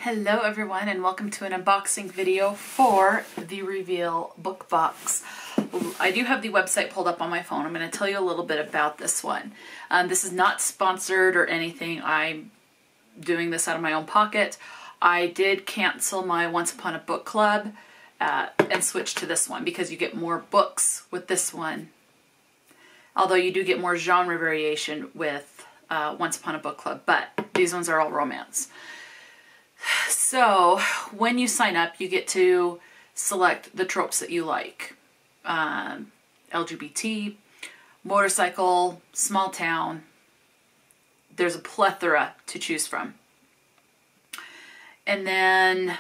Hello everyone, and welcome to an unboxing video for the Reveal book box. I do have the website pulled up on my phone. I'm going to tell you a little bit about this one. This is not sponsored or anything. I'm doing this out of my own pocket. I did cancel my Once Upon a Book Club and switch to this one because you get more books with this one. Although you do get more genre variation with Once Upon a Book Club, but these ones are all romance. So when you sign up, you get to select the tropes that you like. LGBT, motorcycle, small town. There's a plethora to choose from. And then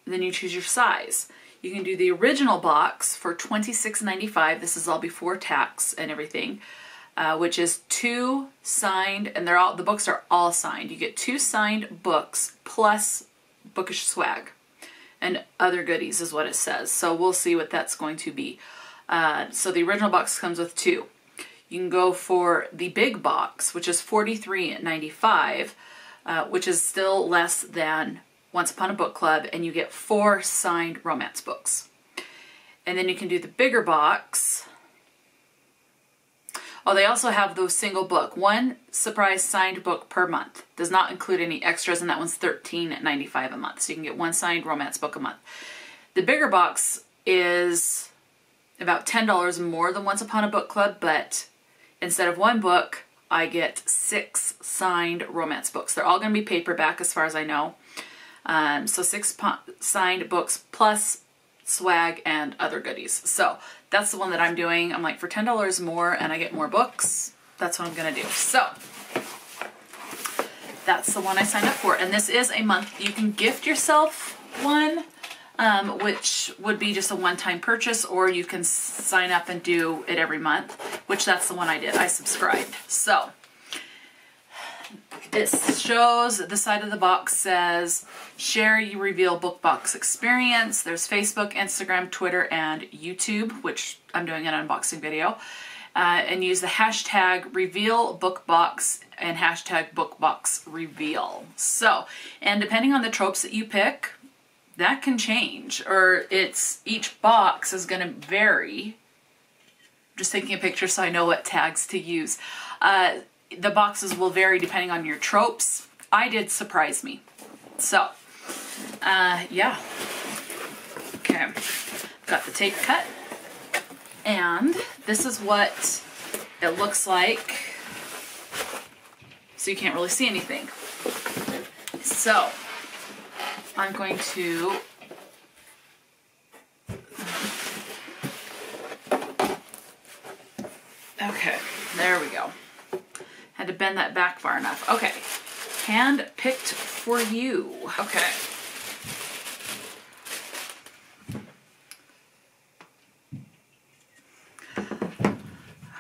you choose your size. You can do the original box for $26.95. This is all before tax and everything. Which is 2 signed, and the books are all signed. You get 2 signed books plus bookish swag and other goodies is what it says. So we'll see what that's going to be. So the original box comes with 2. You can go for the big box, which is $43.95, which is still less than Once Upon a Book Club, and you get 4 signed romance books. And then you can do the bigger box. Oh, they also have the single book. 1 surprise signed book per month. Does not include any extras, and that one's $13.95 a month. So you can get 1 signed romance book a month. The bigger box is about $10 more than Once Upon a Book Club, but instead of 1 book, I get 6 signed romance books. They're all going to be paperback as far as I know. So 6 signed books plus swag and other goodies. So that's the one that I'm doing. I'm like, for $10 more and I get more books, that's what I'm gonna do. So that's the one I signed up for. And this is a month. You can gift yourself one, which would be just a one-time purchase, or you can sign up and do it every month, which that's the one I did. I subscribed. So it shows the side of the box says, share your Reveal book box experience. There's Facebook, Instagram, Twitter, and YouTube, which I'm doing an unboxing video. And use the hashtag Reveal book box and hashtag book box reveal. So, and depending on the tropes that you pick, that can change, or each box is going to vary. Just taking a picture so I know what tags to use. The boxes will vary depending on your tropes. I did surprise me. So, yeah. Okay, got the tape cut. And this is what it looks like. So you can't really see anything. So, I'm going to okay, there we go. Had to bend that back far enough. Okay, hand picked for you. Okay.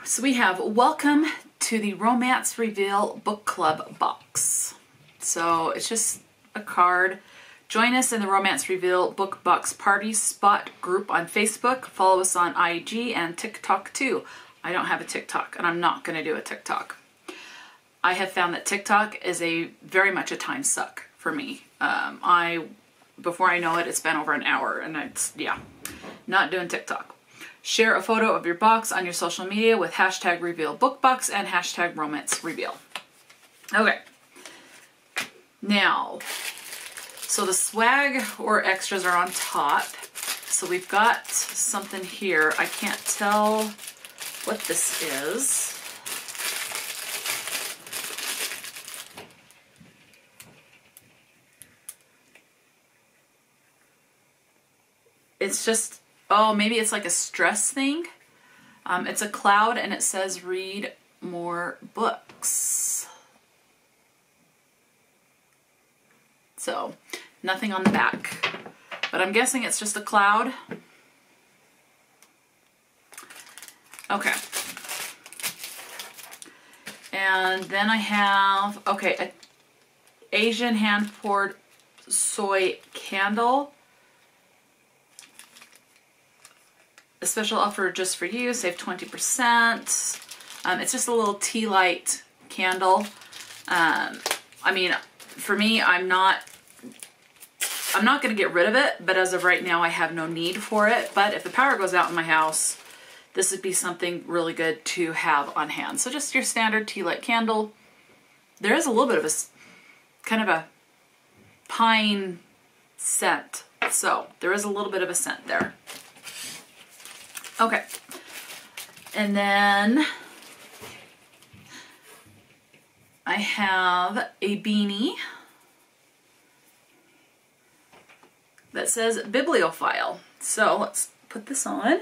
So we have Welcome to the Romance Reveal Book Club box. So it's just a card. Join us in the Romance Reveal Book Box Party Spot group on Facebook. Follow us on IG and TikTok too. I don't have a TikTok, and I'm not going to do a TikTok. I have found that TikTok is very much a time suck for me. Before I know it, it's been over an hour, and yeah, not doing TikTok. Share a photo of your box on your social media with hashtag Reveal Book Box and hashtag Romance Reveal. Okay. Now, so the swag or extras are on top. So we've got something here. I can't tell what this is. It's just, oh, maybe it's like a stress thing. It's a cloud and it says read more books. So, nothing on the back. But I'm guessing it's just a cloud. Okay. And then I have, okay, an Asian hand-poured soy candle. A special offer just for you, save 20%. It's just a little tea light candle. I mean, for me, I'm not I'm not going to get rid of it, but as of right now, I have no need for it. But if the power goes out in my house, this would be something really good to have on hand. So just your standard tea light candle. There is a little bit of a kind of a pine scent. So there is a little bit of a scent there. Okay. And then I have a beanie that says Bibliophile. So let's put this on.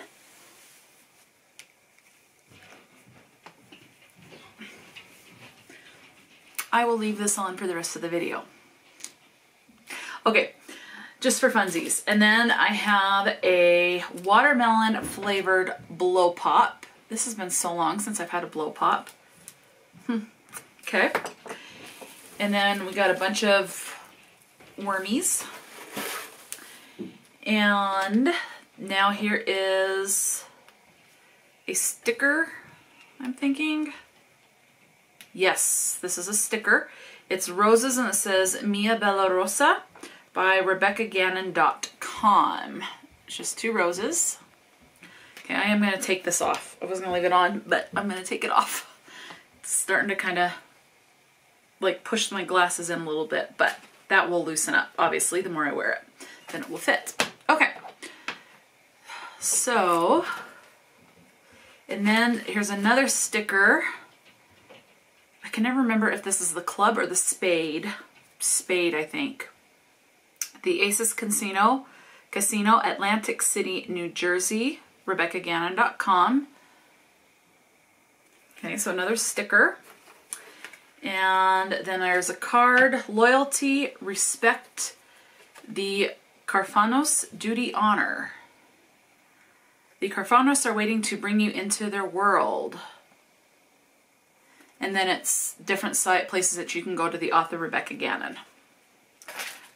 I will leave this on for the rest of the video. Okay, just for funsies. And then I have a watermelon flavored blow pop. This has been so long since I've had a blow pop. Okay. And then we got a bunch of wormies. And now here is a sticker, I'm thinking. Yes, this is a sticker. It's roses and it says Mia Bella Rosa by RebeccaGannon.com. It's just 2 roses. Okay, I am going to take this off. I was going to leave it on, but I'm going to take it off. It's starting to kind of like push my glasses in a little bit, but that will loosen up. Obviously, the more I wear it, then it will fit. Okay. So, and then here's another sticker. I can never remember if this is the club or the spade. Spade, I think. The Aces Casino, Atlantic City, New Jersey, RebeccaGannon.com. Okay, so another sticker. And then there's a card, Loyalty, Respect, the Carfanos, Duty, Honor. The Carfanos are waiting to bring you into their world. And then it's different places that you can go to the author Rebecca Gannon.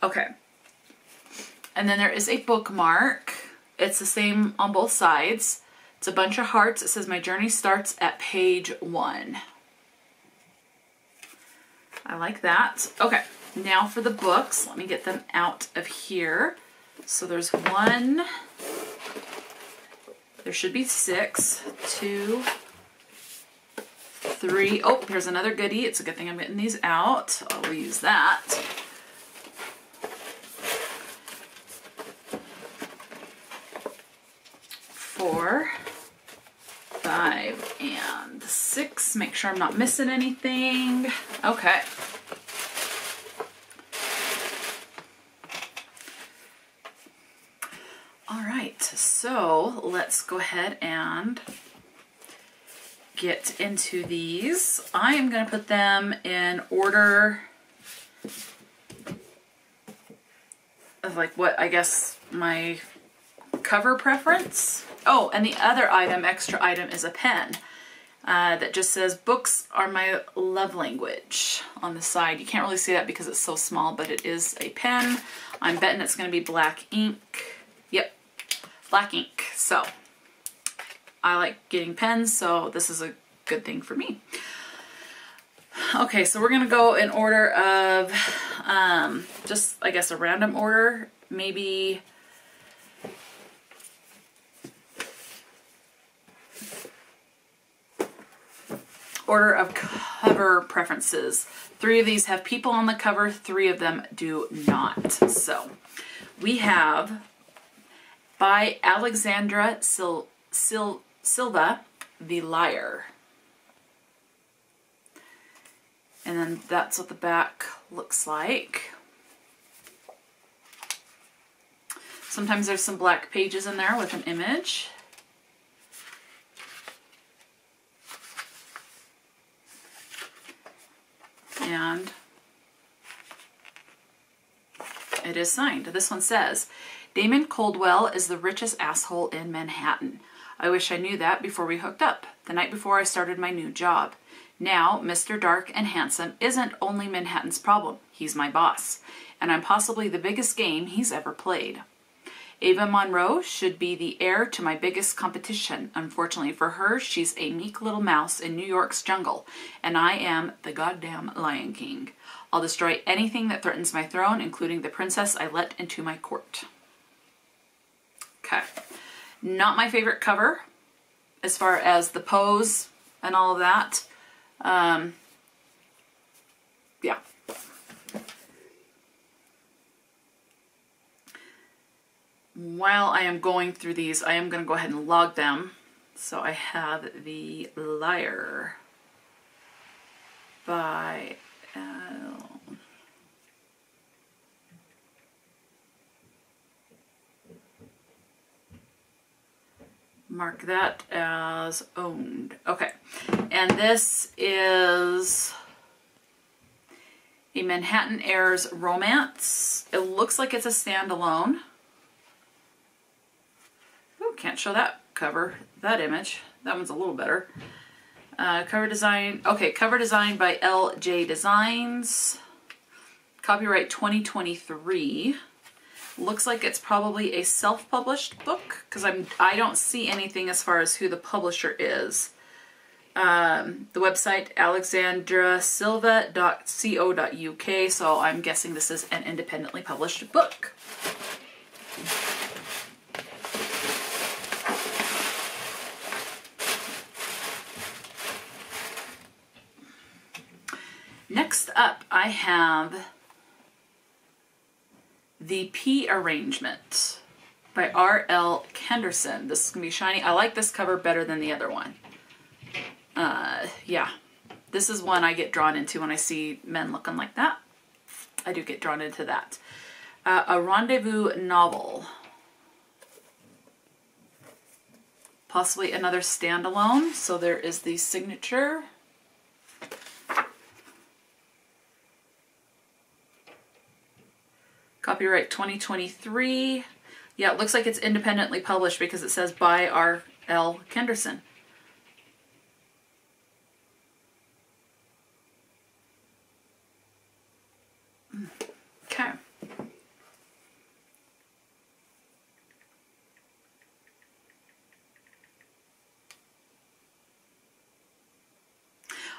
Okay. And then there is a bookmark. It's the same on both sides. It's a bunch of hearts. It says, my journey starts at page 1. I like that. Okay. Now for the books. Let me get them out of here. So there's 1. There should be 6. 2. 3. Oh, here's another goodie. It's a good thing I'm getting these out. I'll use that. 4, 5, and 6. Make sure I'm not missing anything. Okay. All right, so let's go ahead and get into these. I am going to put them in order of like what I guess my cover preference. Oh, and the other item, extra item, is a pen that just says books are my love language on the side. You can't really see that because it's so small, but it is a pen. I'm betting it's going to be black ink. Yep, black ink. So I like getting pens, so this is a good thing for me. Okay, so we're gonna go in order of just, I guess, a random order. Maybe order of cover preferences. 3 of these have people on the cover, 3 of them do not. So we have by Alexandra Silva, The Liar. And then that's what the back looks like. Sometimes there's some black pages in there with an image. And it is signed. This one says, Damon Coldwell is the richest asshole in Manhattan. I wish I knew that before we hooked up, the night before I started my new job. Now, Mr. Dark and Handsome isn't only Manhattan's problem. He's my boss. And I'm possibly the biggest game he's ever played. Ava Monroe should be the heir to my biggest competition. Unfortunately for her, she's a meek little mouse in New York's jungle. And I am the goddamn Lion King. I'll destroy anything that threatens my throne, including the princess I let into my court. Okay. Not my favorite cover as far as the pose and all of that. Yeah. While I am going through these, I am going to go ahead and log them. So I have The Liar by mark that as owned. Okay. And this is a Manhattan Heirs romance. It looks like it's a standalone. Oh, can't show that cover, that image. That one's a little better. Cover design, okay, cover design by LJ Designs. Copyright 2023. Looks like it's probably a self-published book because I don't see anything as far as who the publisher is. The website alexandrasilva.co.uk, so I'm guessing this is an independently published book. Next up, I have The P Arrangement by R.L. Kenderson. This is going to be shiny. I like this cover better than the other one. Yeah, this is one I get drawn into when I see men looking like that. I do get drawn into that. A Rendezvous novel. Possibly another standalone. So there is the signature. Copyright 2023. Yeah, it looks like it's independently published because it says by R.L. Kenderson. Okay.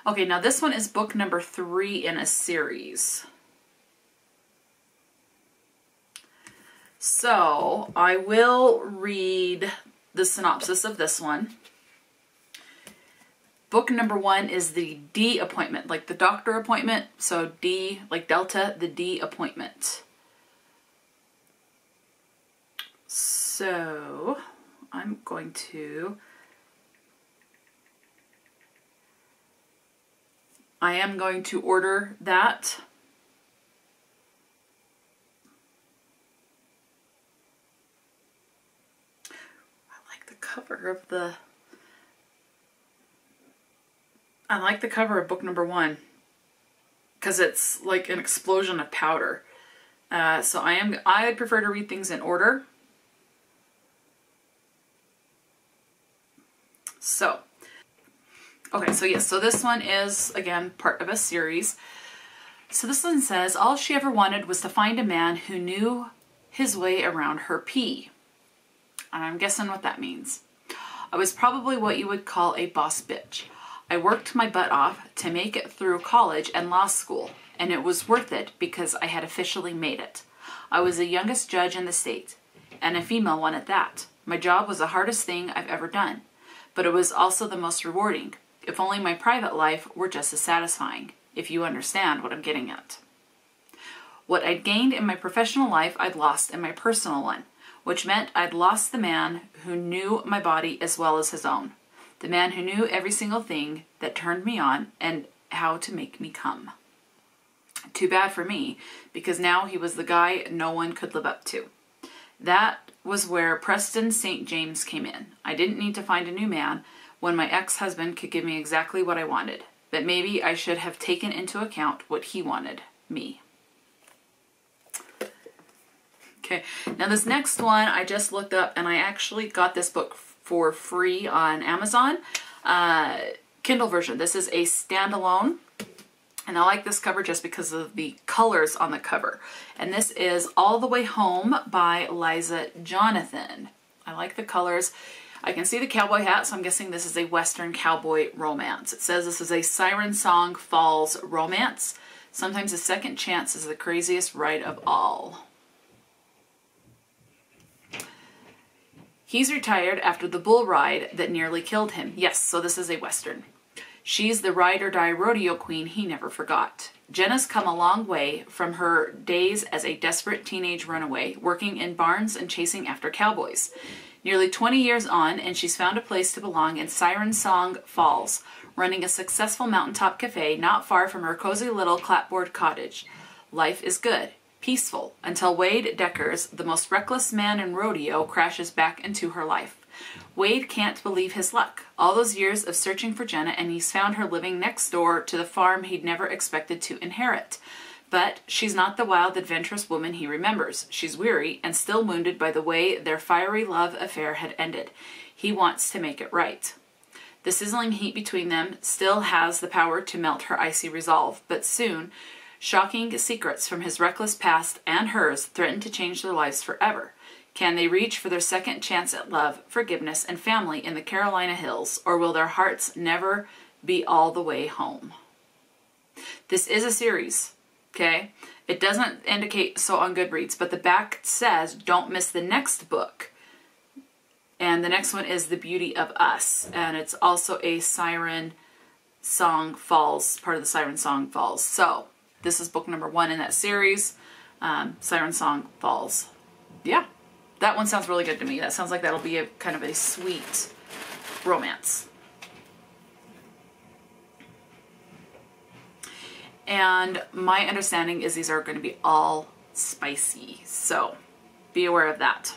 Okay, now this one is book number 3 in a series. So I will read the synopsis of this one. Book number 1 is the D appointment, like the doctor appointment. So D, like Delta, the D appointment. So I'm going to... I am going to order that. Cover of the... I like the cover of book number 1 because it's like an explosion of powder. So I would prefer to read things in order. So, okay, so yes, so this one is, again, part of a series. So this one says, all she ever wanted was to find a man who knew his way around her pee. And I'm guessing what that means. I was probably what you would call a boss bitch. I worked my butt off to make it through college and law school, and it was worth it because I had officially made it. I was the youngest judge in the state, and a female one at that. My job was the hardest thing I've ever done, but it was also the most rewarding. If only my private life were just as satisfying, if you understand what I'm getting at. What I'd gained in my professional life, I'd lost in my personal one, which meant I'd lost the man who knew my body as well as his own. The man who knew every single thing that turned me on and how to make me come. Too bad for me, because now he was the guy no one could live up to. That was where Preston St. James came in. I didn't need to find a new man when my ex-husband could give me exactly what I wanted, but maybe I should have taken into account what he wanted, me. Okay, now this next one I just looked up and I actually got this book for free on Amazon. Kindle version. This is a standalone. And I like this cover just because of the colors on the cover. And this is All the Way Home by Liza Jonathan. I like the colors. I can see the cowboy hat, so I'm guessing this is a Western cowboy romance. It says this is a Siren Song Falls romance Sometimes a second chance is the craziest ride of all. He's retired after the bull ride that nearly killed him. Yes, so this is a Western. She's the ride or die rodeo queen he never forgot. Jenna's come a long way from her days as a desperate teenage runaway, working in barns and chasing after cowboys. Nearly 20 years on, and she's found a place to belong in Siren Song Falls, running a successful mountaintop cafe not far from her cozy little clapboard cottage. Life is good, peaceful, until Wade Deckers, the most reckless man in rodeo, crashes back into her life. Wade can't believe his luck. All those years of searching for Jenna, and he's found her living next door to the farm he'd never expected to inherit. But she's not the wild, adventurous woman he remembers. She's weary and still wounded by the way their fiery love affair had ended. He wants to make it right. The sizzling heat between them still has the power to melt her icy resolve, but soon, shocking secrets from his reckless past and hers threaten to change their lives forever. Can they reach for their second chance at love, forgiveness, and family in the Carolina Hills, or will their hearts never be all the way home? This is a series, okay? It doesn't indicate so on Goodreads, but the back says don't miss the next book. And the next one is The Beauty of Us, and it's also a Siren Song Falls, part of the Siren Song Falls. So this is book number 1 in that series, Siren Song Falls. Yeah. That one sounds really good to me. That sounds like that'll be a kind of a sweet romance. And my understanding is these are going to be all spicy. So be aware of that.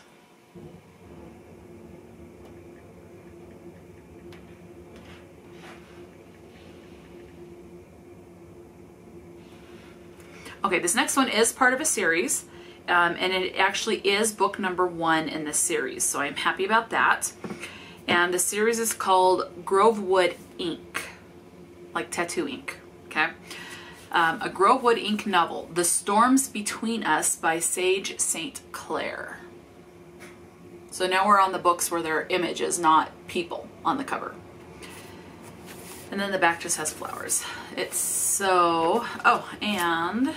Okay, this next one is part of a series. And it actually is book number 1 in the series, so I'm happy about that. And the series is called Grovewood Ink, like tattoo ink, okay? A Grovewood Ink novel, The Storms Between Us by Sage St. Clair. So now we're on the books where there are images, not people on the cover. And then the back just has flowers. It's so, oh, and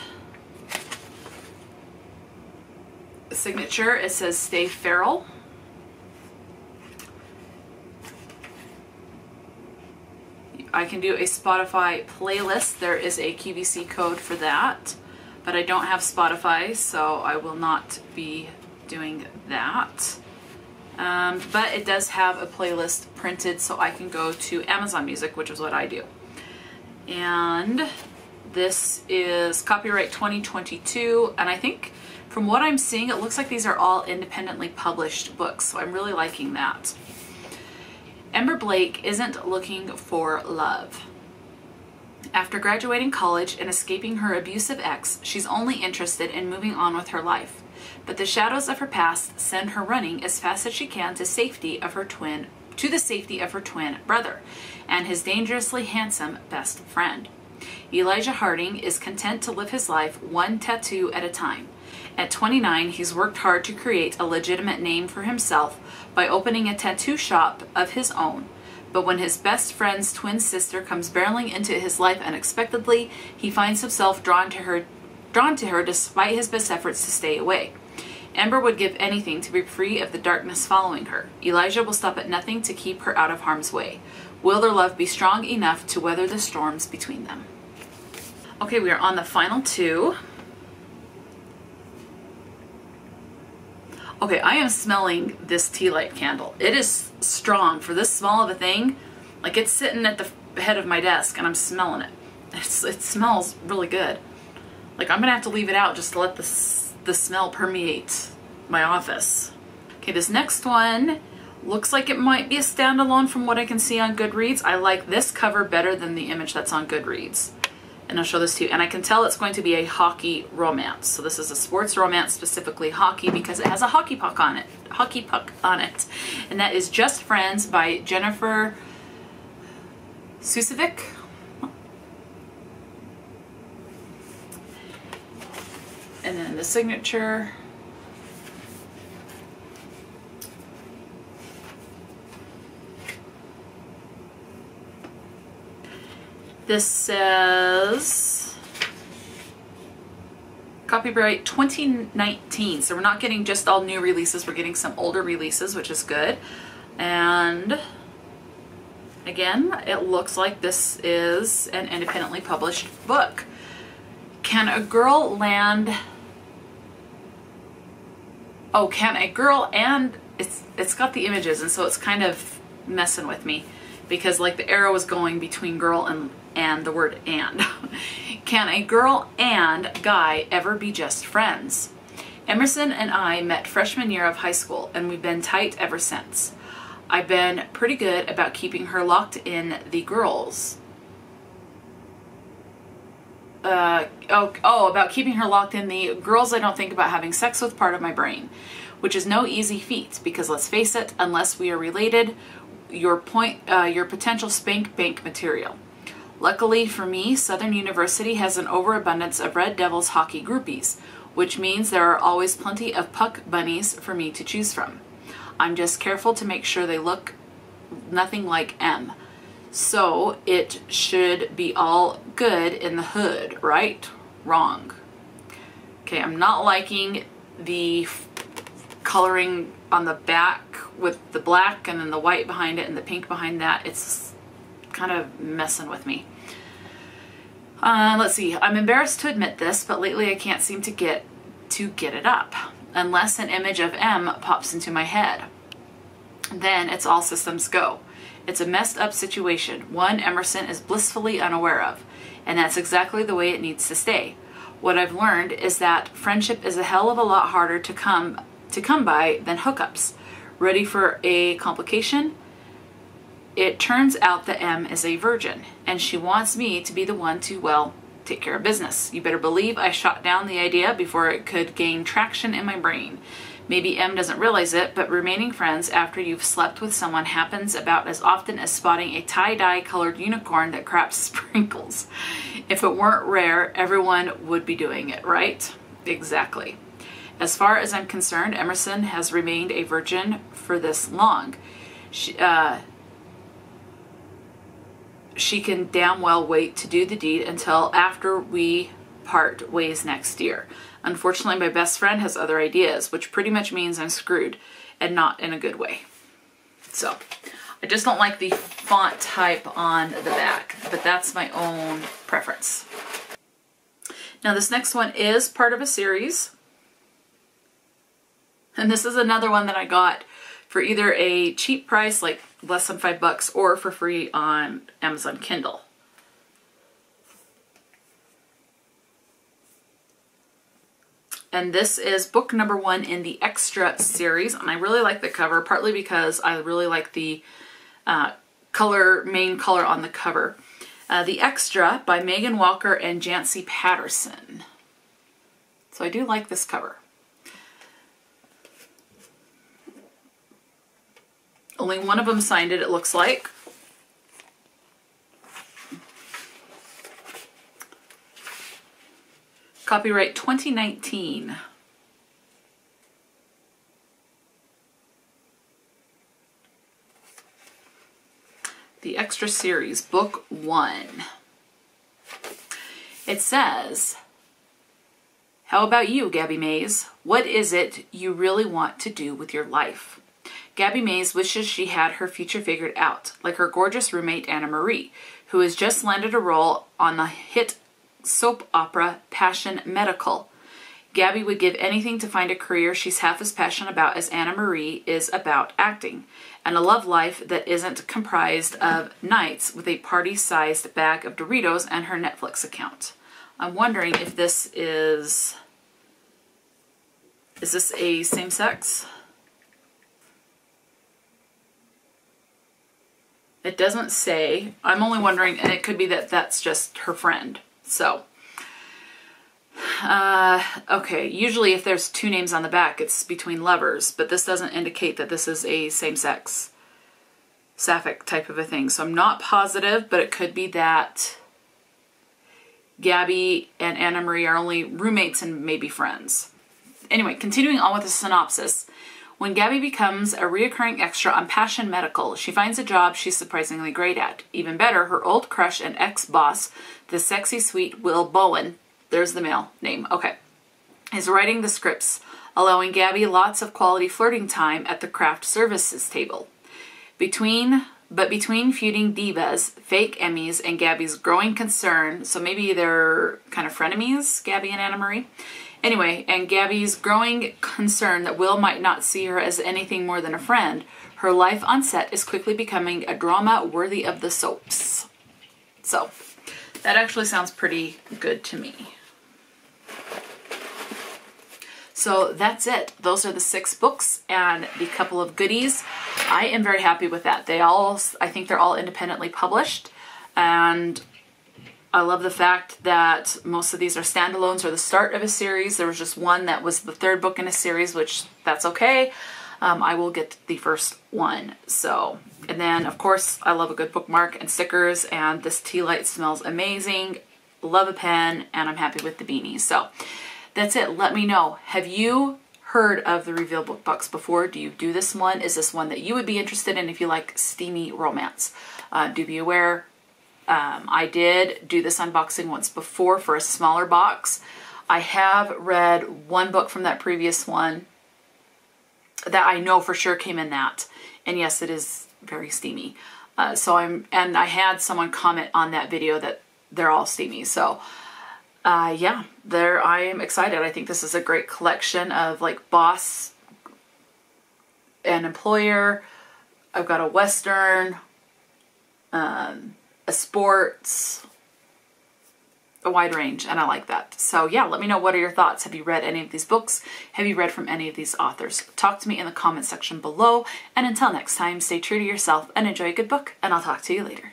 signature, it says Stay Feral. I can do a Spotify playlist. There is a QVC code for that, but I don't have Spotify, so I will not be doing that. But it does have a playlist printed, so I can go to Amazon Music, which is what I do. And this is copyright 2022, and I think from what I'm seeing, it looks like these are all independently published books, so I'm really liking that. Ember Blake isn't looking for love. After graduating college and escaping her abusive ex, she's only interested in moving on with her life. But the shadows of her past send her running as fast as she can to the safety of her twin brother and his dangerously handsome best friend. Elijah Harding is content to live his life one tattoo at a time. At 29, he's worked hard to create a legitimate name for himself by opening a tattoo shop of his own. But when his best friend's twin sister comes barreling into his life unexpectedly, he finds himself drawn to her despite his best efforts to stay away. Ember would give anything to be free of the darkness following her. Elijah will stop at nothing to keep her out of harm's way. Will their love be strong enough to weather the storms between them? Okay, we are on the final 2. Okay, I am smelling this tea light candle. It is strong for this small of a thing. Like, it's sitting at the head of my desk and I'm smelling it. It smells really good. Like, I'm gonna have to leave it out just to let the smell permeate my office. Okay, this next one looks like it might be a standalone from what I can see on Goodreads. I like this cover better than the image that's on Goodreads. And I'll show this to you. And I can tell it's going to be a hockey romance. So this is a sports romance, specifically hockey, because it has a hockey puck on it. And that is Just Friends by Jennifer Susevic. And then the signature. This says, Copyright 2019. So we're not getting just all new releases, we're getting some older releases, which is good. And again, it looks like this is an independently published book. Can a girl land... Oh, can a girl and... It's got the images, and so it's kind of messing with me because like the arrow is going between girl and the word and. Can a girl and guy ever be just friends? Emerson and I met freshman year of high school, and we've been tight ever since. I've been pretty good about keeping her locked in the girls. About keeping her locked in the girls I don't think about having sex with part of my brain, which is no easy feat because let's face it, unless we are related, your potential spank bank material. Luckily for me, Southern University has an overabundance of Red Devils hockey groupies, which means there are always plenty of puck bunnies for me to choose from. I'm just careful to make sure they look nothing like M. So it should be all good in the hood, right? Wrong. Okay, I'm not liking the coloring on the back with the black and then the white behind it and the pink behind that. It's kind of messing with me. Let's see. I'm embarrassed to admit this, but lately I can't seem to get it up unless an image of M pops into my head. Then it's all systems go. It's a messed up situation, one Emerson is blissfully unaware of, and that's exactly the way it needs to stay. What I've learned is that friendship is a hell of a lot harder to come by than hookups. Ready for a complication? It turns out that M is a virgin, and she wants me to be the one to, well, take care of business. You better believe I shot down the idea before it could gain traction in my brain. Maybe M doesn't realize it, but remaining friends after you've slept with someone happens about as often as spotting a tie-dye colored unicorn that craps sprinkles. If it weren't rare, everyone would be doing it, right? Exactly. As far as I'm concerned, Emerson has remained a virgin for this long. She can damn well wait to do the deed until after we part ways next year. Unfortunately, my best friend has other ideas, which pretty much means I'm screwed, and not in a good way. So, I just don't like the font type on the back, but that's my own preference. Now, this next one is part of a series. And this is another one that I got for either a cheap price, like less than $5, or for free on Amazon Kindle. And this is book number 1 in the Extra series. And I really like the cover, partly because I really like the main color on the cover. The Extra by Megan Walker and Jancy Patterson. So I do like this cover. Only one of them signed it, it looks like. Copyright 2019. The Extra series, book 1. It says, how about you, Gabby Mays? What is it you really want to do with your life? Gabby Mays wishes she had her future figured out, like her gorgeous roommate Anna Marie, who has just landed a role on the hit soap opera Passion Medical. Gabby would give anything to find a career she's half as passionate about as Anna Marie is about acting, and a love life that isn't comprised of nights with a party-sized bag of Doritos and her Netflix account. I'm wondering if this is this a same-sex? It doesn't say. I'm only wondering, and it could be that that's just her friend. So, okay, usually if there's 2 names on the back, it's between lovers, but this doesn't indicate that this is a same-sex, sapphic type of a thing. So I'm not positive, but it could be that Gabby and Anna Marie are only roommates and maybe friends. Anyway, continuing on with the synopsis. When Gabby becomes a reoccurring extra on Passion Medical, she finds a job she's surprisingly great at. Even better, her old crush and ex-boss, the sexy sweet Will Bowen, there's the male name, okay, is writing the scripts, allowing Gabby lots of quality flirting time at the craft services table. Between feuding divas, fake Emmys, and Gabby's growing concern, so maybe they're kind of frenemies, Gabby and Anna Marie. Anyway, and Gabby's growing concern that Will might not see her as anything more than a friend, her life on set is quickly becoming a drama worthy of the soaps. So, that actually sounds pretty good to me. So that's it. Those are the 6 books and the couple of goodies. I am very happy with that. I think they're all independently published, and I love the fact that most of these are standalones or the start of a series. There was just one that was the 3rd book in a series, which that's okay. I will get the first one. So, and then of course I love a good bookmark and stickers, and this tea light smells amazing. Love a pen, and I'm happy with the beanie. So that's it. Let me know. Have you heard of the Reveal Book Box before? Do you do this one? Is this one that you would be interested in if you like steamy romance? Do be aware, I did do this unboxing once before for a smaller box. I have read one book from that previous one that I know for sure came in that. And yes, it is very steamy. And I had someone comment on that video that they're all steamy. So yeah, I am excited. I think this is a great collection of like boss and employer. I've got a Western, a sports, a wide range, and I like that. So yeah, let me know, what are your thoughts? Have you read any of these books? Have you read from any of these authors? Talk to me in the comment section below. And until next time, stay true to yourself and enjoy a good book, and I'll talk to you later.